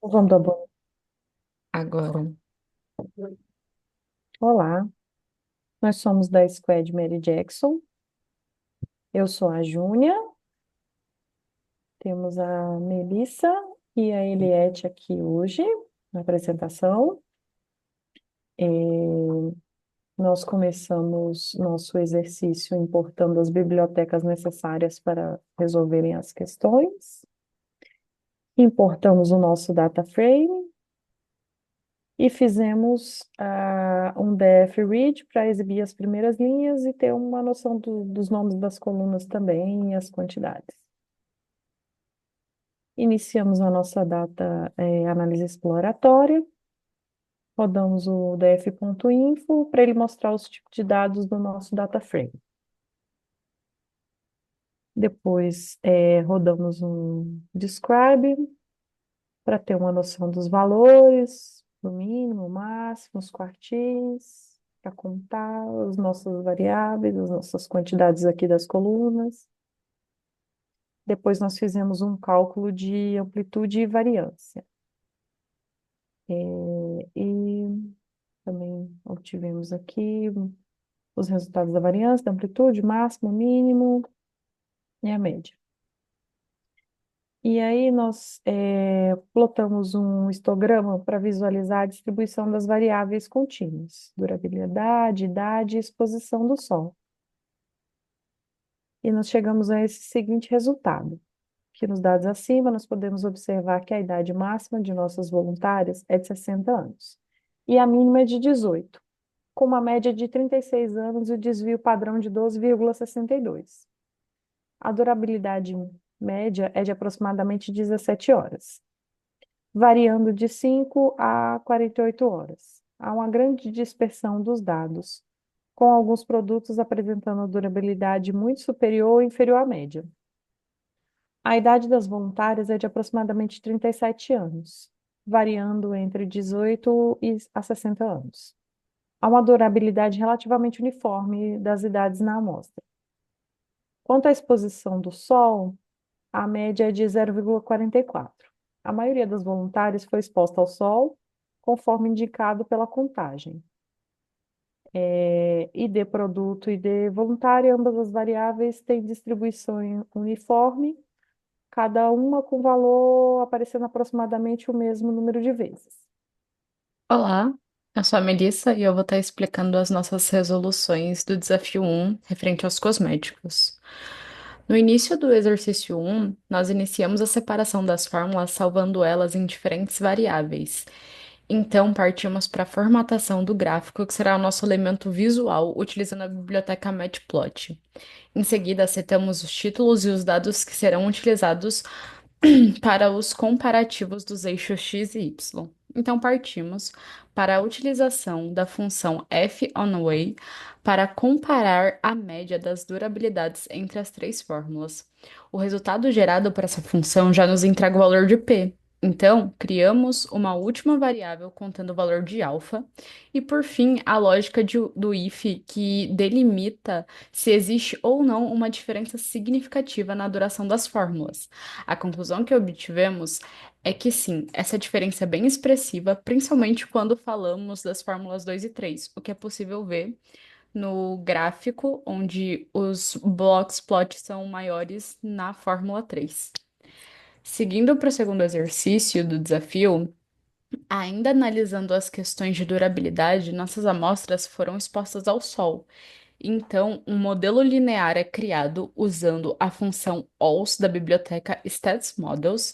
Vamos dar boa. Agora, Olá, nós somos da Squad Mary Jackson. Eu sou a Júnia, temos a Melissa e a Eliette aqui hoje na apresentação. Nós começamos nosso exercício importando as bibliotecas necessárias para resolverem as questões. Importamos o nosso data frame e fizemos um DF Read para exibir as primeiras linhas e ter uma noção dos nomes das colunas também e as quantidades. Iniciamos a nossa data análise exploratória, rodamos o df.info para ele mostrar os tipos de dados do nosso data frame. Depois rodamos um describe para ter uma noção dos valores, no mínimo, máximo, os quartis, para contar as nossas variáveis, as nossas quantidades aqui das colunas. Depois nós fizemos um cálculo de amplitude e variância. E também obtivemos aqui os resultados da variância, da amplitude, máximo, mínimo e a média. E aí nós plotamos um histograma para visualizar a distribuição das variáveis contínuas, durabilidade, idade e exposição do Sol. E nós chegamos a esse seguinte resultado, que nos dados acima nós podemos observar que a idade máxima de nossas voluntárias é de 60 anos e a mínima é de 18, com uma média de 36 anos e o desvio padrão de 12,62. A durabilidade média é de aproximadamente 17 horas, variando de 5 a 48 horas. Há uma grande dispersão dos dados, com alguns produtos apresentando durabilidade muito superior ou inferior à média. A idade das voluntárias é de aproximadamente 37 anos, variando entre 18 a 60 anos. Há uma durabilidade relativamente uniforme das idades na amostra. Quanto à exposição do Sol, a média é de 0,44. A maioria das voluntárias foi exposta ao Sol, conforme indicado pela contagem. ID produto e ID voluntária, ambas as variáveis têm distribuição uniforme, cada uma com valor aparecendo aproximadamente o mesmo número de vezes. olá, eu sou a Melissa e eu vou estar explicando as nossas resoluções do desafio 1 referente aos cosméticos. No início do exercício 1, nós iniciamos a separação das fórmulas salvando elas em diferentes variáveis. Então, partimos para a formatação do gráfico, que será o nosso elemento visual, utilizando a biblioteca Matplotlib. Em seguida, setamos os títulos e os dados que serão utilizados para os comparativos dos eixos x e y. Então, partimos para a utilização da função f_on_way para comparar a média das durabilidades entre as três fórmulas. O resultado gerado por essa função já nos entrega o valor de p. Então, criamos uma última variável contendo o valor de alfa e, por fim, a lógica do if que delimita se existe ou não uma diferença significativa na duração das fórmulas. A conclusão que obtivemos é que sim, essa diferença é bem expressiva, principalmente quando falamos das fórmulas 2 e 3, o que é possível ver no gráfico, onde os blocos plot são maiores na fórmula 3. Seguindo para o segundo exercício do desafio, ainda analisando as questões de durabilidade, nossas amostras foram expostas ao Sol. Então, um modelo linear é criado usando a função ALS da biblioteca StatsModels,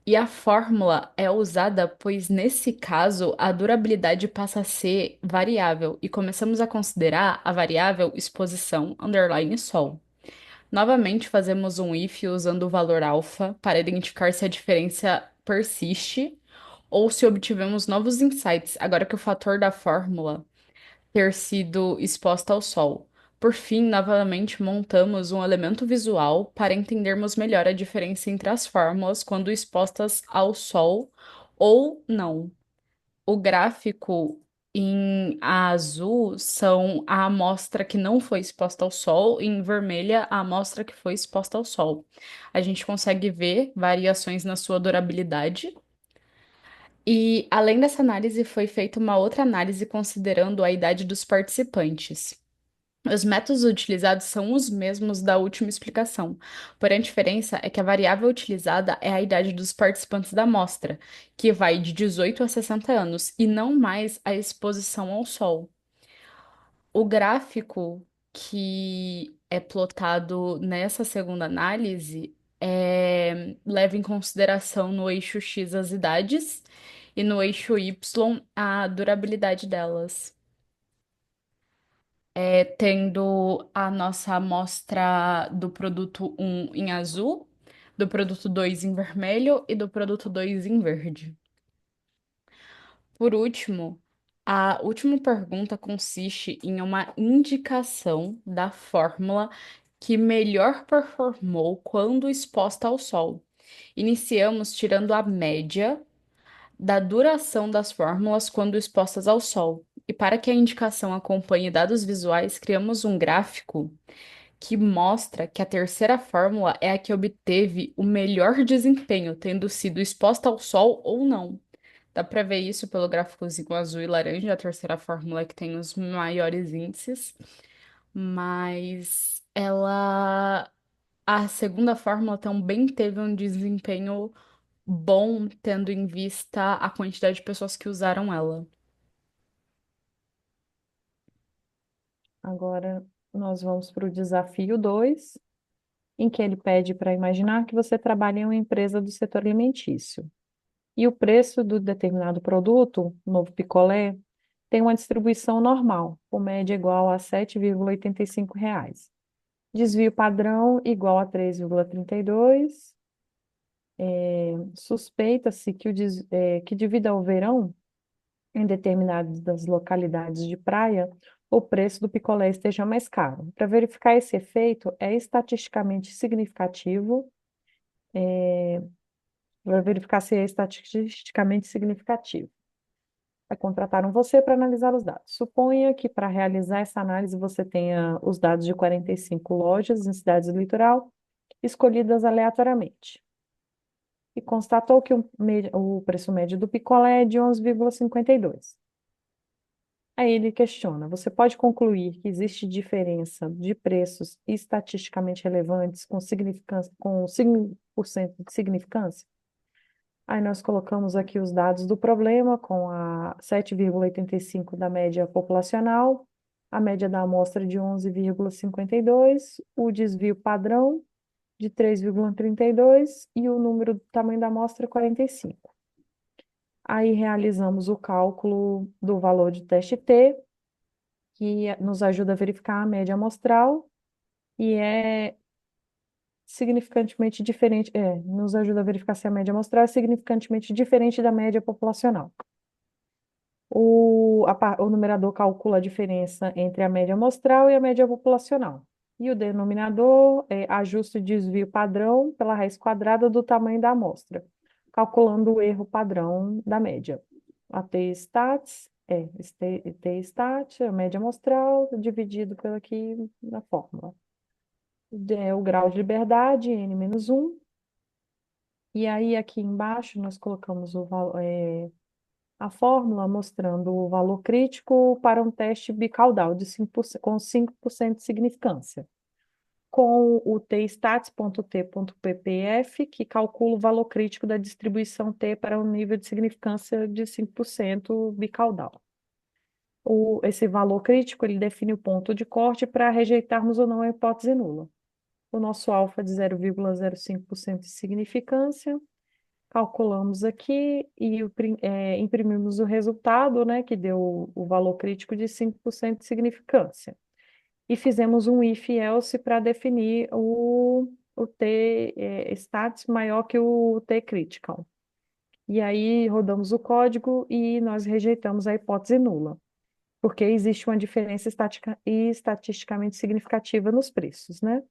e a fórmula é usada pois, nesse caso, a durabilidade passa a ser variável e começamos a considerar a variável exposição underline Sol. Novamente, fazemos um if usando o valor alfa para identificar se a diferença persiste ou se obtivemos novos insights, agora que o fator da fórmula ter sido exposta ao sol. Por fim, novamente montamos um elemento visual para entendermos melhor a diferença entre as fórmulas quando expostas ao sol ou não. O gráfico em azul são a amostra que não foi exposta ao sol, e em vermelha a amostra que foi exposta ao sol. A gente consegue ver variações na sua durabilidade E além dessa análise, foi feita uma outra análise considerando a idade dos participantes. Os métodos utilizados são os mesmos da última explicação, porém a diferença é que a variável utilizada é a idade dos participantes da amostra, que vai de 18 a 60 anos, e não mais a exposição ao sol. O gráfico que é plotado nessa segunda análise leva em consideração no eixo X as idades e no eixo Y a durabilidade delas. Tendo a nossa amostra do produto um em azul, do produto 2 em vermelho e do produto 2 em verde. Por último, a última pergunta consiste em uma indicação da fórmula que melhor performou quando exposta ao sol. Iniciamos tirando a média da duração das fórmulas quando expostas ao sol. E para que a indicação acompanhe dados visuais, criamos um gráfico que mostra que a terceira fórmula é a que obteve o melhor desempenho, tendo sido exposta ao sol ou não. Dá para ver isso pelo gráficozinho azul e laranja, a terceira fórmula que tem os maiores índices, mas a segunda fórmula também teve um desempenho bom, tendo em vista a quantidade de pessoas que usaram ela. Agora nós vamos para o desafio 2, em que ele pede para imaginar que você trabalha em uma empresa do setor alimentício. E o preço do determinado produto, o novo picolé, tem uma distribuição normal, com média igual a R$ 7,85. Desvio padrão igual a 3,32. Suspeita-se que devido ao verão, em determinadas das localidades de praia, o preço do picolé esteja mais caro. Para verificar esse efeito, é estatisticamente significativo, para verificar se é estatisticamente significativo. Contrataram você para analisar os dados. Suponha que para realizar essa análise você tenha os dados de 45 lojas em cidades do litoral, escolhidas aleatoriamente. E constatou que o preço médio do picolé é de 11,52. Aí ele questiona: você pode concluir que existe diferença de preços estatisticamente relevantes com significância, com 5% de significância? Aí nós colocamos aqui os dados do problema com a 7,85 da média populacional, a média da amostra de 11,52, o desvio padrão de 3,32 e o número do tamanho da amostra 45. Aí realizamos o cálculo do valor de teste T, que nos ajuda a verificar a média amostral e é significantemente diferente, nos ajuda a verificar se a média amostral é significantemente diferente da média populacional. O numerador calcula a diferença entre a média amostral e a média populacional. E o denominador ajusta o desvio padrão pela raiz quadrada do tamanho da amostra, calculando o erro padrão da média. A T-stats T-stat, a média amostral, dividido pelo aqui na fórmula. O grau de liberdade, n-1. E aí, aqui embaixo, nós colocamos a fórmula mostrando o valor crítico para um teste bicaudal de 5%, com 5% de significância, com o tstats.t.ppf, que calcula o valor crítico da distribuição T para um nível de significância de 5% bicaudal. Esse valor crítico, ele define o ponto de corte para rejeitarmos ou não a hipótese nula. O nosso alfa de 0,05% de significância, calculamos aqui e imprimimos o resultado, né, que deu o valor crítico de 5% de significância. E fizemos um if-else para definir o t-stats maior que o t-critical. E aí rodamos o código e nós rejeitamos a hipótese nula, porque existe uma diferença estatisticamente significativa nos preços, né?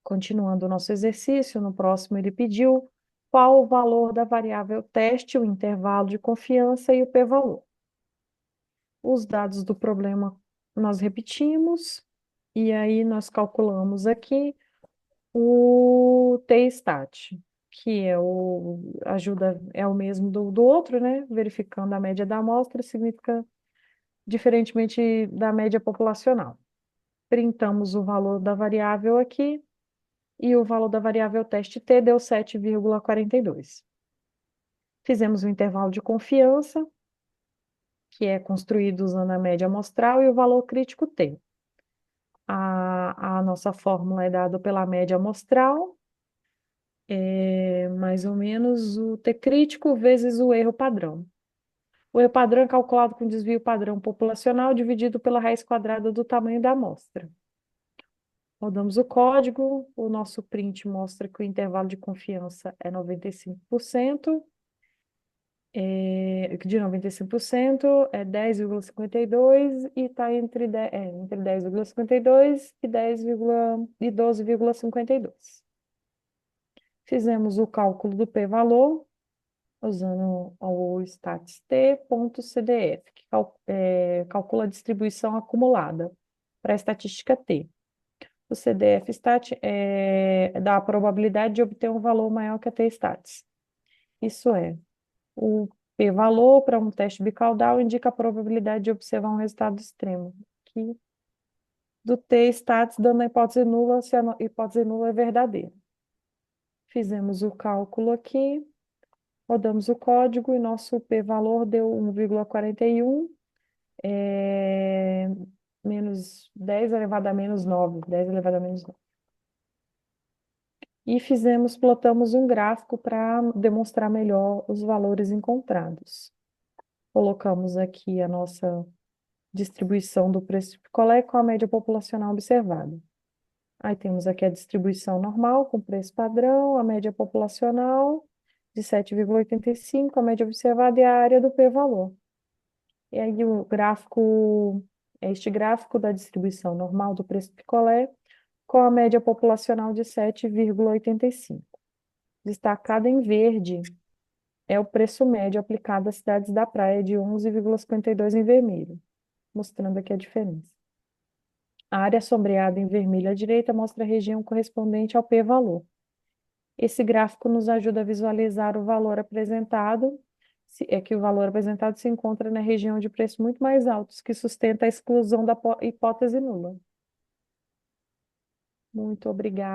Continuando o nosso exercício, no próximo ele pediu qual o valor da variável teste, o intervalo de confiança e o p-valor. Os dados do problema nós repetimos, e aí nós calculamos aqui o t-stat. que ajuda, é o mesmo do outro, né? Verificando a média da amostra, significa diferentemente da média populacional. Printamos o valor da variável aqui e o valor da variável teste T deu 7,42. Fizemos um intervalo de confiança, que é construído usando a média amostral, e o valor crítico T. A nossa fórmula é dada pela média amostral, é mais ou menos o T crítico vezes o erro padrão. O erro padrão é calculado com desvio padrão populacional dividido pela raiz quadrada do tamanho da amostra. Rodamos o código, o nosso print mostra que o intervalo de confiança é 95%, de 95% é 10,52 e está entre 10,52 e 12,52. Fizemos o cálculo do p-valor usando o statst.cdf, que calcula a distribuição acumulada para a estatística T. O CDF stat dá a probabilidade de obter um valor maior que a T-stats. Isso é, o p-valor para um teste bicaudal indica a probabilidade de observar um resultado extremo, que do T-stats dando a hipótese nula se a hipótese nula é verdadeira. Fizemos o cálculo aqui, rodamos o código e nosso p-valor deu 1,41, menos 10 elevado a menos 9, 10 elevado a menos 9. E plotamos um gráfico para demonstrar melhor os valores encontrados. Colocamos aqui a nossa distribuição do preço de picolé com a média populacional observada. Aí temos aqui a distribuição normal com preço padrão, a média populacional de 7,85, a média observada e a área do p-valor. E aí o gráfico, este gráfico da distribuição normal do preço do picolé com a média populacional de 7,85. Destacado em verde é o preço médio aplicado às cidades da praia de 11,52 em vermelho, mostrando aqui a diferença. A área sombreada em vermelho à direita mostra a região correspondente ao p-valor. Esse gráfico nos ajuda a visualizar o valor apresentado, que o valor apresentado se encontra na região de preços muito mais altos, que sustenta a exclusão da hipótese nula. Muito obrigada.